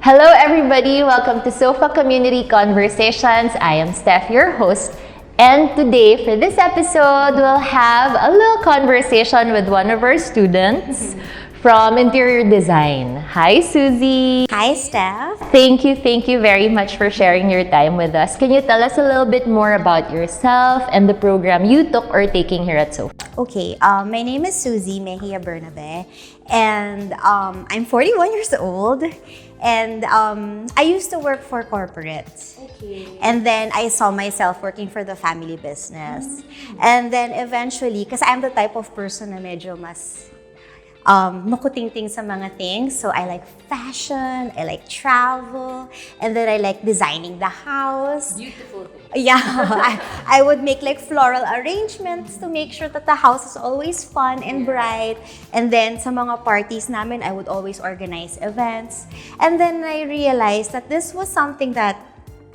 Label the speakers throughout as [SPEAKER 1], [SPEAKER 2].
[SPEAKER 1] Hello everybody, welcome to SOFA Community Conversations. I am Steph, your host. And today, for this episode, we'll have a little conversation with one of our students from interior design. Hi, Suzy.
[SPEAKER 2] Hi, Steph.
[SPEAKER 1] Thank you very much for sharing your time with us. Can you tell us a little bit more about yourself and the program you took or taking here at SOFA?
[SPEAKER 2] Okay, my name is Suzy Mejia Bernabe, and I'm 41 years old, and I used to work for corporate.
[SPEAKER 1] Okay.
[SPEAKER 2] And then I saw myself working for the family business. And then eventually, kasi I'm the type of person na medyo mas makuting-ting sa mga things. So I like fashion, I like travel, and then I like designing the house.
[SPEAKER 1] Beautiful.
[SPEAKER 2] Yeah, I would make like floral arrangements to make sure that the house is always fun and bright. And then sa mga parties namin, I would always organize events. And then I realized that this was something that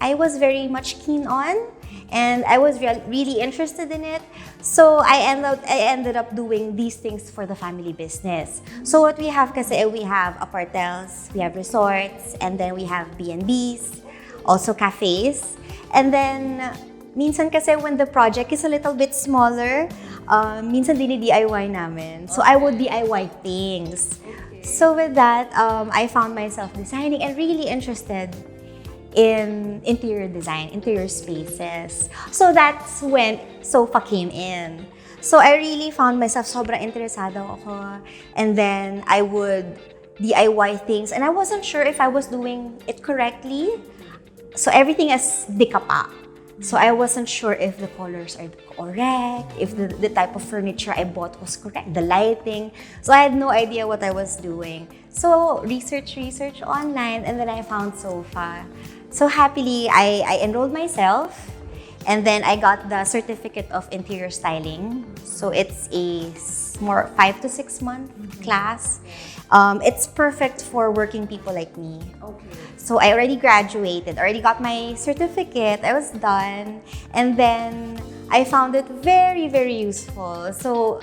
[SPEAKER 2] I was very much keen on, and I was really interested in it. So I ended up doing these things for the family business. So what we have kasi, we have apartels, we have resorts, and then we have B&Bs, also cafes. And then minsan kasi when the project is a little bit smaller, minsan dini-DIY namin. So I would DIY things. So with that, I found myself designing and really interested in interior design, interior spaces. So that's when SOFA came in. So I really found myself sobrang interesado ako. And then I would DIY things, and I wasn't sure if I was doing it correctly. So everything is dikapa. So I wasn't sure if the colors are correct, if the type of furniture I bought was correct, the lighting. So I had no idea what I was doing. So research online, and then I found SOFA. So happily, I enrolled myself, and then I got the certificate of interior styling. So it's a more 5 to 6 month class. It's perfect for working people like me.
[SPEAKER 1] Okay.
[SPEAKER 2] So I already graduated, already got my certificate, I was done. And then I found it very, very useful. So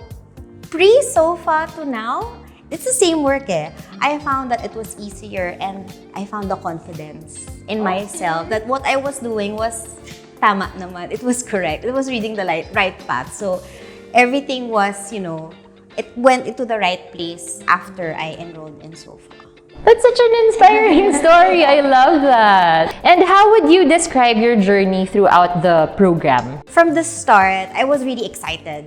[SPEAKER 2] pre-SOFA to now, it's the same work eh. I found that it was easier, and I found the confidence in myself that what I was doing was tama naman. It was correct. It was reading the right path. So everything was, it went into the right place after I enrolled in SOFA.
[SPEAKER 1] That's such an inspiring story. I love that. And how would you describe your journey throughout the program?
[SPEAKER 2] From the start, I was really excited.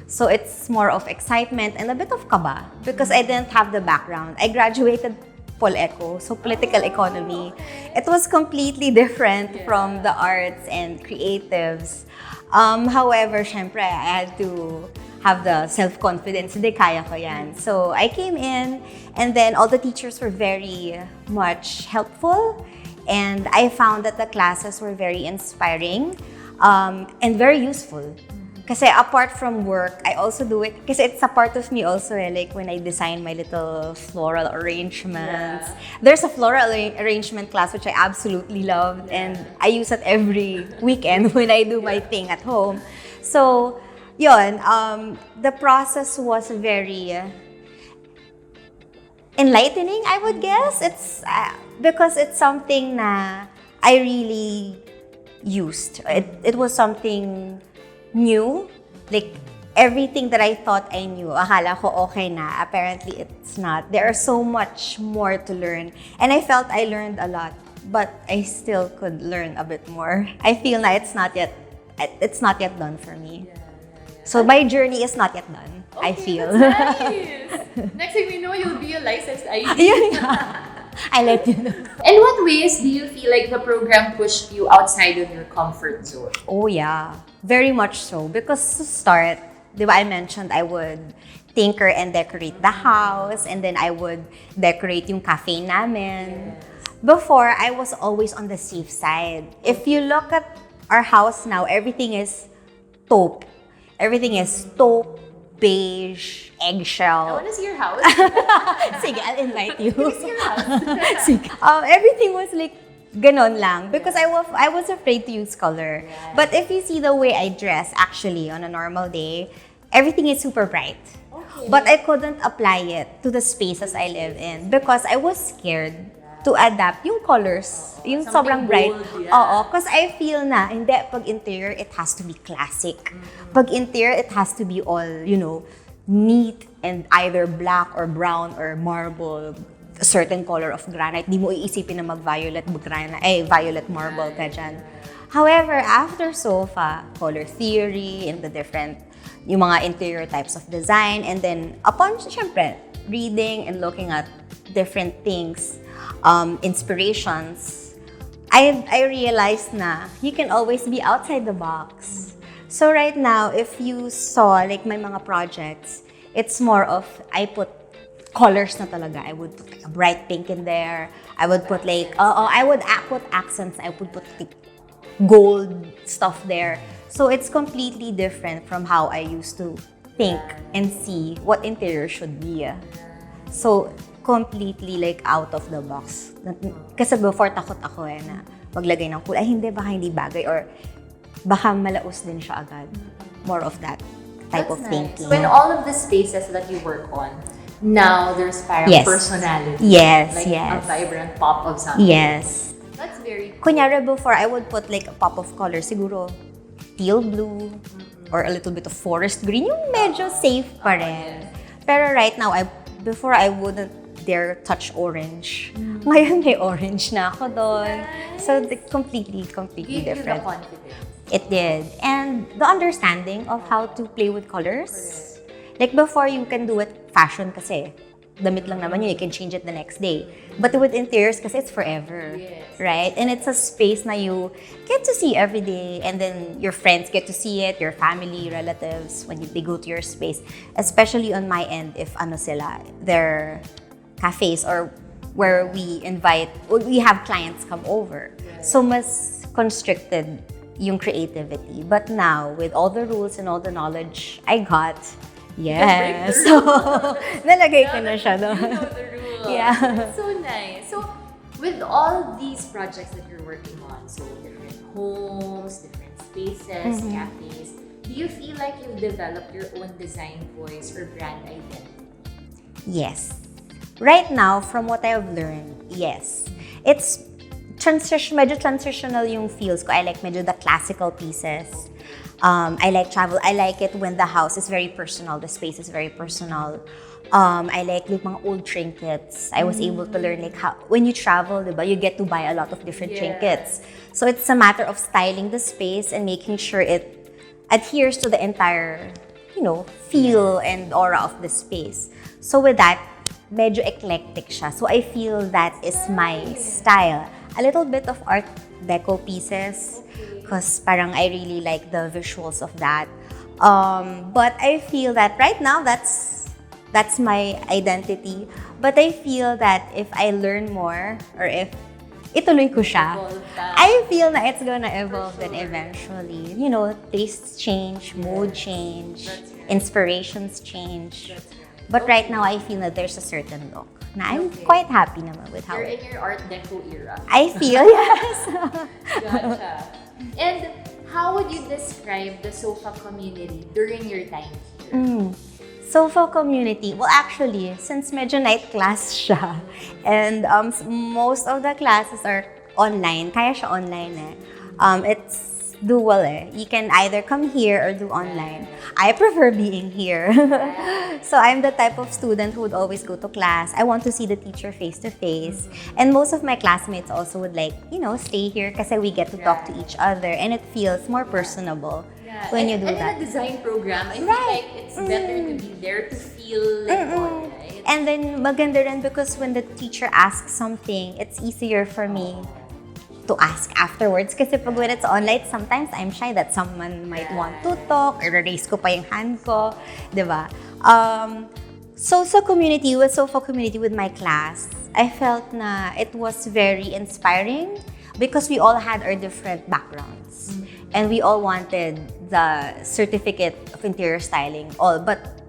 [SPEAKER 2] So it's more of excitement and a bit of kaba because I didn't have the background. I graduated Pol-Eco, so political economy. It was completely different from the arts and creatives. However, syempre, I had to have the self-confidence. Hindi, kaya ko yan. So I came in, and then all the teachers were very much helpful. And I found that the classes were very inspiring and very useful. Kasi apart from work, I also do it kasi it's a part of me also like when I design my little floral arrangements. Yeah. There's a floral arrangement class which I absolutely loved, and I use it every weekend when I do my thing at home. So, yun, the process was very enlightening, I would guess. It's because it's something na I really used. It was something new, like everything that I thought I knew, akala ko okay na, apparently it's not. There are so much more to learn, and I felt I learned a lot, but I still could learn a bit more. I feel na it's not yet done for me. So my journey is not yet done.
[SPEAKER 3] Okay,
[SPEAKER 2] I feel.
[SPEAKER 3] That's nice. Next thing we know, you'll be a licensed ID.
[SPEAKER 2] Yun nga. I let you know.
[SPEAKER 3] In what ways do you feel like the program pushed you outside of your comfort zone?
[SPEAKER 2] Oh yeah, very much so. Because to start, di ba I mentioned I would tinker and decorate the house, and then I would decorate yung cafe namin. Before, I was always on the safe side. If you look at our house now, everything is taupe. Everything is taupe, beige, eggshell.
[SPEAKER 3] I want to see your house.
[SPEAKER 2] Sige, I'll invite you.
[SPEAKER 3] See your house.
[SPEAKER 2] Sige. Everything was like ganon lang because I was afraid to use color.
[SPEAKER 3] Yeah.
[SPEAKER 2] But if you see the way I dress actually on a normal day, everything is super bright.
[SPEAKER 3] Okay.
[SPEAKER 2] But I couldn't apply it to the spaces I live in because I was scared to adapt yung colors. Yung
[SPEAKER 3] something
[SPEAKER 2] sobrang bright.
[SPEAKER 3] bold, yeah.
[SPEAKER 2] Oo, because I feel na, hindi, pag interior, it has to be classic. Pag interior, it has to be all, neat and either black or brown or marble, a certain color of granite. Di mo iisipin na mag-violet violet marble ka dyan. However, after sofa, color theory and the different, yung mga interior types of design, and then upon, syempre, reading and looking at different things, inspirations, I realized na you can always be outside the box. So right now, if you saw like my mga projects, it's more of I put colors na talaga. I would put like a bright pink in there. I would put like I would put accents. I would put like gold stuff there. So it's completely different from how I used to think and see what interior should be. So completely like out of the box. Kasi before takot ako na maglagay ng kulay. Ay hindi, baka hindi bagay or baka malaos din siya agad. More of that type of thinking.
[SPEAKER 3] So in all of the spaces that you work on, now there's parang personality.
[SPEAKER 2] Yes,
[SPEAKER 3] like
[SPEAKER 2] yes.
[SPEAKER 3] a vibrant pop of something.
[SPEAKER 2] Yes.
[SPEAKER 3] That's very cool.
[SPEAKER 2] Kunyari before, I would put like a pop of color. Siguro teal blue or a little bit of forest green. Yung medyo safe pa rin. Pero right now, before I wouldn't dare touch orange. Ngayon may orange na ako doon. So completely
[SPEAKER 3] Give you
[SPEAKER 2] different.
[SPEAKER 3] the confidence.
[SPEAKER 2] It did. And the understanding of how to play with colors. Like before, you can do it fashion kasi. Damit lang naman yun, you can change it the next day. But with interiors kasi it's forever.
[SPEAKER 3] Yes.
[SPEAKER 2] Right? And it's a space na you get to see every day. And then your friends get to see it, your family, relatives, when they go to your space. Especially on my end, if they're cafes or where we have clients come over. So mas constricted yung creativity. But now, with all the rules and all the knowledge I got, yes. So, nalagay ko na siya doon.
[SPEAKER 3] You know the rules.
[SPEAKER 2] Yeah.
[SPEAKER 3] That's so nice. So, with all these projects that you're working on, so different homes, different spaces, cafes, do you feel like you've developed your own design voice or brand identity?
[SPEAKER 2] Yes. Right now, from what I've learned, yes. It's medyo transitional yung feels ko. I like medyo the classical pieces. I like travel. I like it when the house is very personal, the space is very personal. I like mga old trinkets. I was able to learn like how, when you travel, diba, you get to buy a lot of different trinkets. So it's a matter of styling the space and making sure it adheres to the entire, feel and aura of the space. So with that, medyo eclectic siya. So I feel that is my style. A little bit of art deco pieces because parang I really like the visuals of that. But I feel that right now that's my identity. But I feel that if I learn more or if ituloy ko siya, I feel na it's gonna evolve then eventually. Tastes change, mood change, inspirations change. But right now, I feel that there's a certain look na I'm quite happy naman with how
[SPEAKER 3] You're in your Art Deco era.
[SPEAKER 2] I feel, yes.
[SPEAKER 3] Gotcha. And how would you describe the sofa community during your time here?
[SPEAKER 2] Sofa community, well actually, since medyo night class siya, and most of the classes are online, kaya siya online it's dual You can either come here or do online. I prefer being here. So I'm the type of student who would always go to class. I want to see the teacher face to face. And most of my classmates also would stay here kasi we get to talk to each other and it feels more personable when you do that.
[SPEAKER 3] And in a design program, I feel like it's better to be there to feel like all, right?
[SPEAKER 2] And then maganda rin because when the teacher asks something, it's easier for me to ask afterwards. Kasi pag when it's online, sometimes I'm shy that someone might want to talk or raise ko pa yung hand ko. Diba? Sofa community with my class, I felt na it was very inspiring because we all had our different backgrounds. And we all wanted the certificate of interior styling, but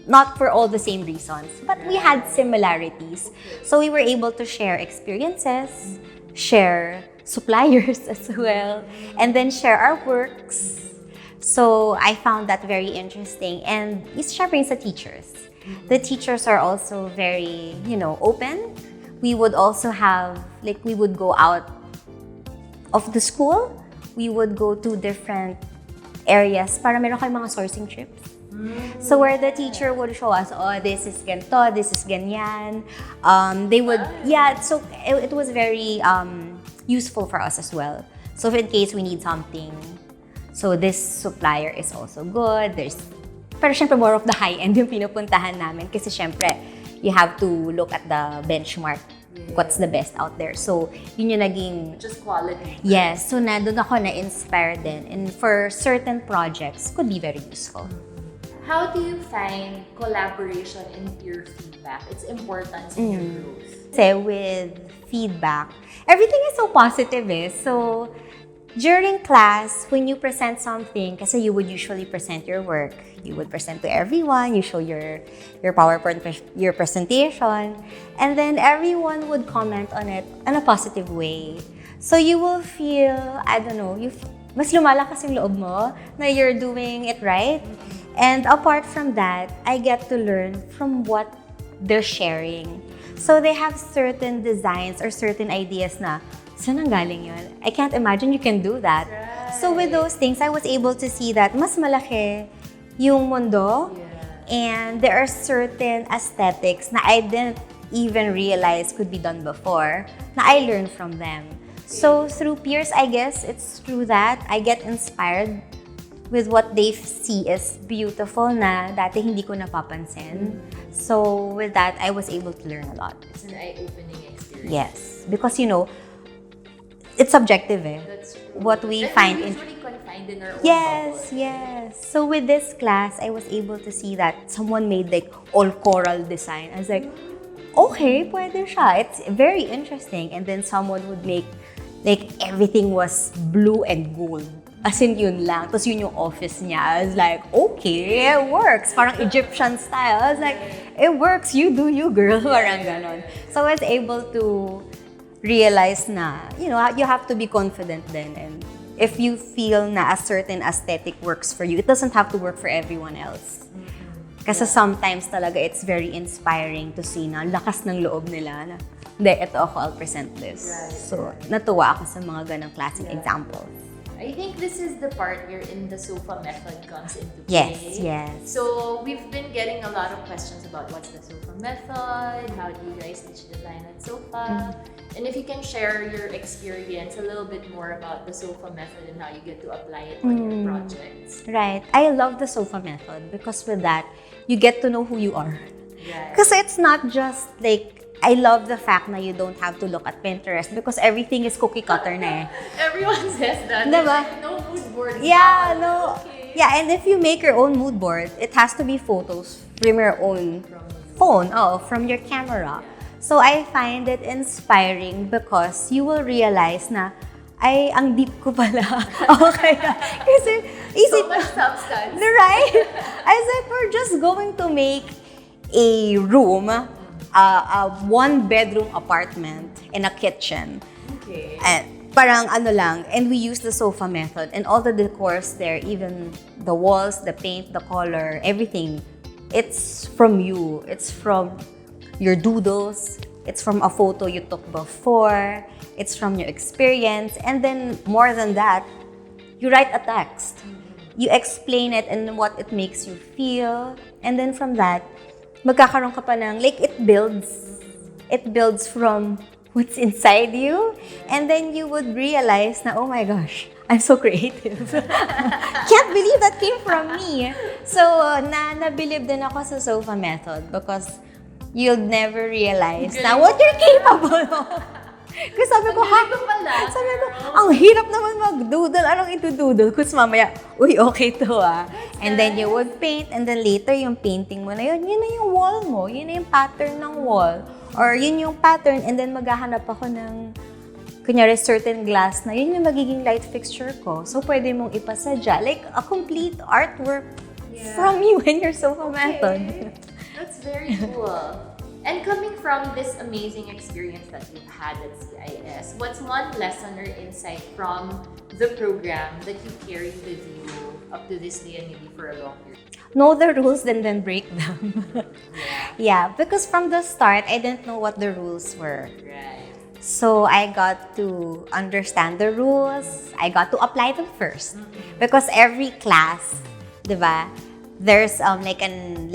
[SPEAKER 2] not for all the same reasons. But we had similarities. So we were able to share experiences, share suppliers as well, and then share our works. So I found that very interesting. And syempre sa teachers. The teachers are also very, open we would also have, like, we would go out of the school. We would go to different areas para meron kayong mga sourcing trips. So where the teacher would show us, oh, this is ganito, this is ganyan. They would, so it was very useful for us as well. So in case we need something, so this supplier is also good. Pero syempre more of the high-end yung pinupuntahan namin kasi syempre, you have to look at the benchmark. What's the best out there. So, yun yung naging...
[SPEAKER 3] Just quality.
[SPEAKER 2] Yes. So, doon ako na-inspire din. And for certain projects, could be very useful.
[SPEAKER 3] How do you find collaboration and peer feedback? Its importance in your growth?
[SPEAKER 2] Kasi with feedback, everything is so positive eh. So, during class, when you present something, kasi you would usually present your work, you would present to everyone, you show your PowerPoint, your presentation, and then everyone would comment on it in a positive way. So you will feel, I don't know, mas lumalakas yung loob mo na you're doing it right. And apart from that, I get to learn from what they're sharing. So they have certain designs or certain ideas na, saan ang galing yun? I can't imagine you can do that. Right. So with those things, I was able to see that mas malaki yung mundo, and there are certain aesthetics na I didn't even realize could be done before, na I learned from them. So through peers, I guess it's through that I get inspired with what they see as beautiful na dati hindi ko napapansin. So with that, I was able to learn a lot.
[SPEAKER 3] It's an eye-opening experience.
[SPEAKER 2] Yes, because it's subjective eh.
[SPEAKER 3] That's true.
[SPEAKER 2] What we
[SPEAKER 3] But
[SPEAKER 2] find
[SPEAKER 3] we're
[SPEAKER 2] in...
[SPEAKER 3] usually confined in our own
[SPEAKER 2] Yes,
[SPEAKER 3] bubble.
[SPEAKER 2] yes. So with this class, I was able to see that someone made like all coral design. I was like, okay, pwede siya. It's very interesting. And then someone would make like everything was blue and gold. As in yun lang. Tapos yun yung office niya. I was like, okay, it works. Parang Egyptian style. I was like, it works. You do you, girl. Parang ganon. So I was able to realize na, you have to be confident then. And if you feel na a certain aesthetic works for you, it doesn't have to work for everyone else. Kasi sometimes talaga it's very inspiring to see na lakas ng loob nila na, hindi, ito ako, I'll present this.
[SPEAKER 3] Right.
[SPEAKER 2] So, natuwa ako sa mga ganang klaseng examples.
[SPEAKER 3] I think this is the part wherein the SOFA method comes into play.
[SPEAKER 2] Yes.
[SPEAKER 3] So we've been getting a lot of questions about what's the SOFA method, how do you guys teach design at SOFA, and if you can share your experience a little bit more about the SOFA method and how you get to apply it on your projects.
[SPEAKER 2] Right. I love the SOFA method because with that, you get to know who you are.
[SPEAKER 3] Right.
[SPEAKER 2] Because it's not just like, I love the fact na you don't have to look at Pinterest because everything is cookie cutter na eh.
[SPEAKER 3] Everyone says that.
[SPEAKER 2] Diba?
[SPEAKER 3] Like, no mood board.
[SPEAKER 2] Yeah, no.
[SPEAKER 3] Okay.
[SPEAKER 2] Yeah, and if you make your own mood board, it has to be photos from your own phone, from your camera. So I find it inspiring because you will realize na, ay, ang deep ko pala. Okay. Kasi,
[SPEAKER 3] So much substance.
[SPEAKER 2] right? I was like, we're just going to make a room, a one-bedroom apartment and a kitchen.
[SPEAKER 3] Okay.
[SPEAKER 2] And parang lang, and we use the SOFA method and all the decors there, even the walls, the paint, the color, everything, it's from you. It's from your doodles. It's from a photo you took before. It's from your experience. And then more than that, you write a text. You explain it and what it makes you feel. And then from that, magkakaroon ka pa ng, like, it builds from what's inside you, and then you would realize na, oh my gosh, I'm so creative. Can't believe that came from me. So, nabilib din ako sa SOFA method because you'll never realize na what you're capable of. Kasi sabi ko, ang hirap naman mag-doodle. Anong ito-doodle? Kasi mamaya, uy, okay to ah. And then you would paint, and then later yung painting mo na yun na yung wall mo. Yun na yung pattern ng wall. Or yun yung pattern, and then maghahanap ako ng, kunyari, certain glass na yun yung magiging light fixture ko. So, pwede mong ipasadya. Like, a complete artwork from you and your SOFA method.
[SPEAKER 3] That's very cool. And coming from this amazing experience that you've had at CIS, what's one lesson or insight from the program that you carry with you up to this day and maybe for a long period?
[SPEAKER 2] Know the rules and then break them. Yeah, because from the start, I didn't know what the rules were.
[SPEAKER 3] Right.
[SPEAKER 2] So I got to understand the rules. I got to apply them first. Because every class, diba, there's like an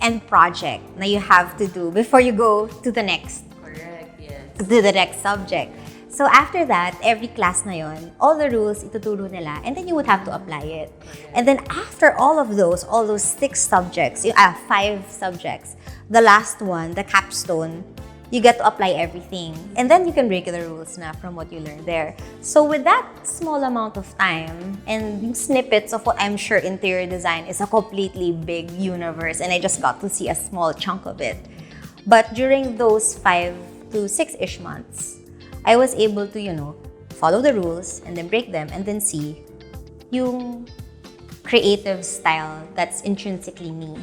[SPEAKER 2] end project na you have to do before you go to the next
[SPEAKER 3] Correct, yes.
[SPEAKER 2] to the next subject. So after that, every class na yon, all the rules ituturo nila, and then you would have to apply it. And then after all those 6 subjects, 5 subjects, the last one, the capstone, you get to apply everything. And then you can break the rules na from what you learned there. So with that small amount of time and snippets of what I'm sure interior design is a completely big universe, and I just got to see a small chunk of it. But during those 5 to 6-ish months, I was able to, follow the rules and then break them and then see yung creative style that's intrinsically me.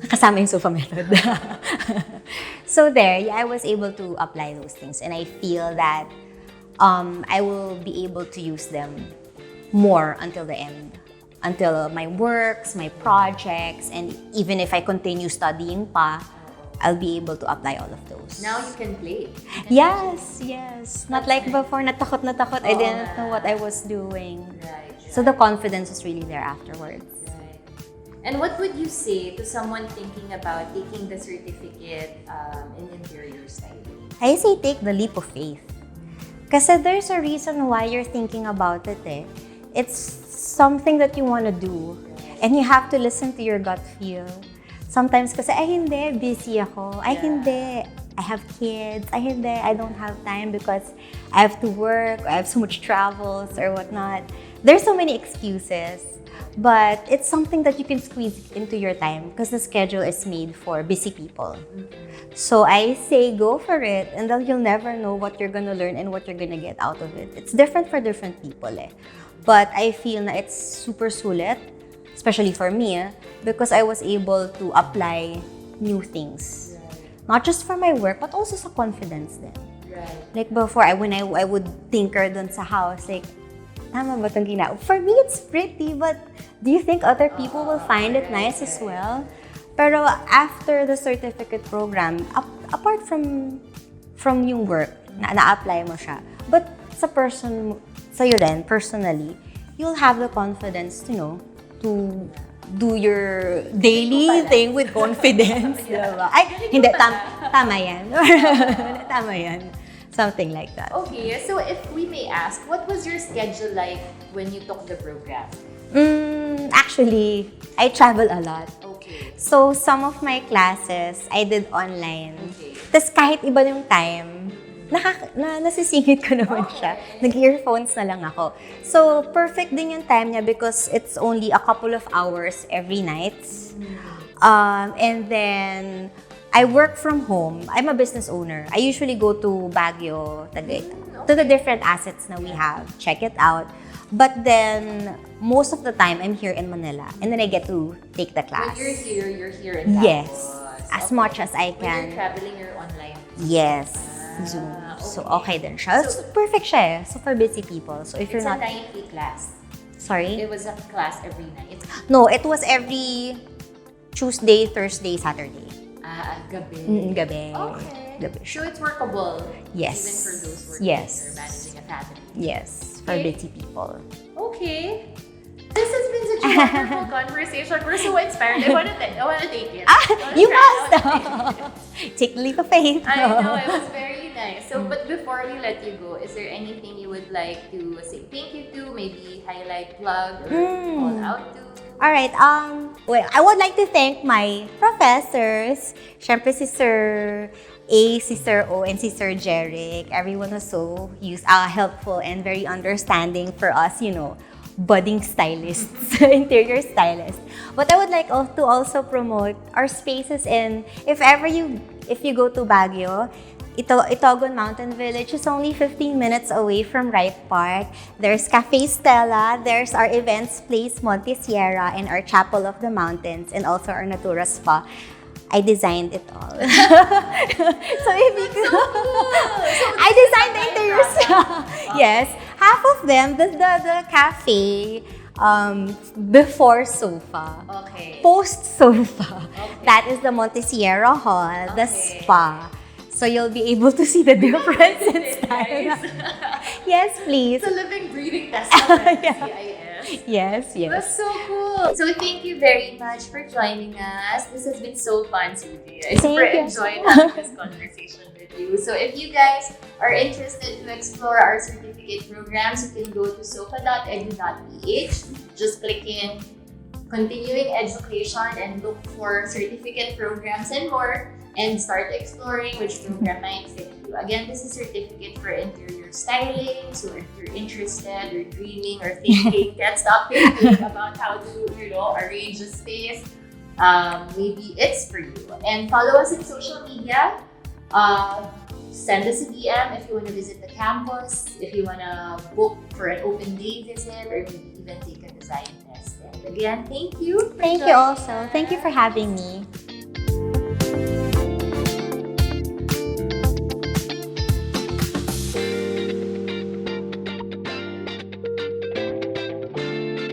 [SPEAKER 2] Kasama yung sofa method. So there, yeah, I was able to apply those things, and I feel that I will be able to use them more until the end. Until my works, my projects, and even if I continue studying pa, I'll be able to apply all of those.
[SPEAKER 3] Now you can play.
[SPEAKER 2] Yes. Not like before, natakot. I didn't know what I was doing.
[SPEAKER 3] Right.
[SPEAKER 2] So the confidence was really there afterwards.
[SPEAKER 3] Right. And what would you say to someone thinking about taking the certificate in interior styling?
[SPEAKER 2] I say take the leap of faith. Kasi there's a reason why you're thinking about it eh. It's something that you want to do. And you have to listen to your gut feel. Sometimes kasi, ay hindi, busy ako. Ay hindi, I have kids. Ay hindi, I don't have time because I have to work, or I have so much travels or whatnot. There's so many excuses. But it's something that you can squeeze into your time because the schedule is made for busy people. So I say go for it, and then you'll never know what you're gonna learn and what you're gonna get out of it. It's different for different people eh. But I feel na it's super sulit, especially for me, because I was able to apply new things. Not just for my work, but also sa confidence din.
[SPEAKER 3] Right.
[SPEAKER 2] Like before, when I would tinker dun sa house, like, tama ba itong ginagawa? For me, it's pretty, but do you think other people will find it nice as well? Pero after the certificate program, apart from yung work, na-apply mo siya, but sa'yo din, personally, you'll have the confidence, to do your daily thing with confidence. Diba? Ay, hindi, tama yan. Tama yan. Something like that.
[SPEAKER 3] Okay, so if we may ask, what was your schedule like when you took the program?
[SPEAKER 2] Actually, I travel a lot.
[SPEAKER 3] Okay.
[SPEAKER 2] So, some of my classes, I did online.
[SPEAKER 3] Okay.
[SPEAKER 2] Tapos kahit iba yung time, nasisingit ko naman siya. Nag-earphones na lang ako. So, perfect din yung time niya because it's only a couple of hours every night. And then, I work from home. I'm a business owner. I usually go to Baguio, to the different assets na we have. Check it out. But then, most of the time, I'm here in Manila. And then I get to take the class.
[SPEAKER 3] When you're here in
[SPEAKER 2] Yes.
[SPEAKER 3] campus.
[SPEAKER 2] As much as I
[SPEAKER 3] When
[SPEAKER 2] can.
[SPEAKER 3] you're traveling, you're online.
[SPEAKER 2] Yes. Zoom. So, okay din siya. So, perfect siya eh. So, for busy people. So, if you're
[SPEAKER 3] It's
[SPEAKER 2] not...
[SPEAKER 3] a nightly class.
[SPEAKER 2] Sorry?
[SPEAKER 3] It was a class every night.
[SPEAKER 2] No, it was every Tuesday, Thursday, Saturday.
[SPEAKER 3] Gabi.
[SPEAKER 2] Gabi.
[SPEAKER 3] Okay.
[SPEAKER 2] Gabi.
[SPEAKER 3] So it's workable.
[SPEAKER 2] Yes.
[SPEAKER 3] Even for those working
[SPEAKER 2] Yes.
[SPEAKER 3] or managing a family.
[SPEAKER 2] Yes. For
[SPEAKER 3] Okay.
[SPEAKER 2] busy people.
[SPEAKER 3] Okay. This has been such a wonderful conversation. We're so inspired. I want to take it.
[SPEAKER 2] You must! Take the leap of faith.
[SPEAKER 3] I know, it was very nice. So, but before we let you go, is there anything you would like to say thank you to? Maybe highlight, plug, or call out to?
[SPEAKER 2] Alright, well, I would like to thank my professors. Syempre si Sir A, si Sir O, and si Sir Jeric. Everyone was so helpful and very understanding for us, budding stylists, interior stylists. But I would like to also promote our spaces in, if you go to Baguio, Itogon Mountain Village is only 15 minutes away from Ripe Park. There's Cafe Stella, there's our events place Monte Sierra, and our Chapel of the Mountains, and also our Natura Spa. I designed it all. So if you I designed the interiors. Yes, half of them, the cafe, before sofa.
[SPEAKER 3] Okay.
[SPEAKER 2] Post sofa.
[SPEAKER 3] Okay.
[SPEAKER 2] That is the Montesiero Hall, the
[SPEAKER 3] Okay.
[SPEAKER 2] spa. So you'll be able to see the difference in style.
[SPEAKER 3] Guys.
[SPEAKER 2] Yes, please.
[SPEAKER 3] It's a living, breathing testament.
[SPEAKER 2] Yeah.
[SPEAKER 3] CIS.
[SPEAKER 2] Yes, yes.
[SPEAKER 3] That's so cool. So thank you very much for joining us. This has been so fun, Suzy. I super
[SPEAKER 2] Thank you.
[SPEAKER 3] enjoyed having this conversation with you. So if you guys are interested to explore our certificate programs, you can go to sofa.edu.ph. Just click in continuing education and look for certificate programs and more, and start exploring which program might fit you. Again, this is certificate for interior styling. So if you're interested or dreaming or thinking, can't stop thinking about how to, arrange a space, maybe it's for you. And follow us on social media. Send us a DM if you want to visit the campus, if you want to book for an open day visit, or maybe even take a design test. And again, thank you.
[SPEAKER 2] Thank you also. Thank you for having me.